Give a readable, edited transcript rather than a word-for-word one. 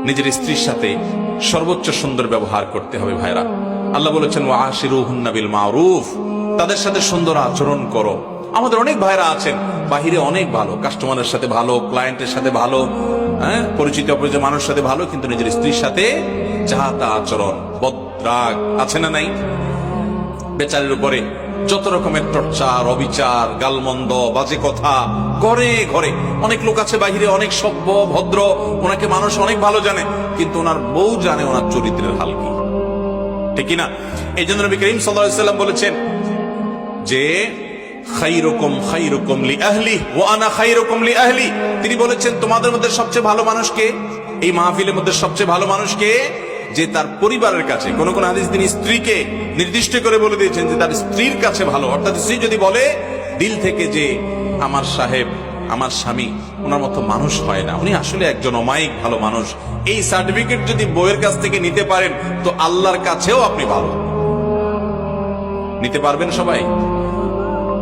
নিজের স্ত্রীর সাথে সর্বোচ্চ সুন্দর ব্যবহার করতে হবে ভাইরা। আল্লাহ বলেছেন ওয়াশিরুহুন্না বিল মারুফ, তাদের সাথে সুন্দর আচরণ করো। আমাদের অনেক ভাইরা আছেন বাহিরে অনেক ভালো, কাস্টমারের সাথে ভালো, ক্লায়েন্টের সাথে ভালো, পরিচিত অপরিচিত মানুষের সাথে ভালো, কিন্তু নিজের স্ত্রীর সাথে যাহা তা আচরণ, বদরাগ আছে না নাই? বেচারের উপরে যত রকমের টর্চার, অবিচার, গালমন্দ, বাজে কথা ঘরে ঘরে। অনেক লোক আছে বাহিরে অনেক সভ্য ভদ্র, ওনাকে মানুষ অনেক ভালো জানে, কিন্তু ওনার বউ জানে ওনার চরিত্রের হাল কি, ঠিক না? এই জন্য নবী করিম সাল্লাল্লাহু আলাইহি ওয়াসাল্লাম বলেছেন যে খায়রুকুম খায়রুকুম লিআহলি ওয়া আনা খায়রুকুম লিআহলি। তিনি বলেছেন তোমাদের মধ্যে সবচেয়ে ভালো মানুষ কে? এই মাহফিলের মধ্যে সবচেয়ে ভালো মানুষ কে? যে তার পরিবারের কাছে, কোন কোন হাদিস তিনি স্ত্রীকে নির্দিষ্ট করে বলে দিয়েছেন যে তার স্ত্রীর কাছে ভালো। অর্থাৎ স্ত্রী যদি বলে দিল থেকে যে আমার সাহেব, আমার স্বামী ওনার মতো মানুষ হয় না, উনি আসলে একজন অমায়িক ভালো মানুষ, এই সার্টিফিকেট যদি বউয়ের কাছ থেকে নিতে পারেন তো আল্লাহর কাছেও আপনি ভালো। নিতে পারবেন সবাই?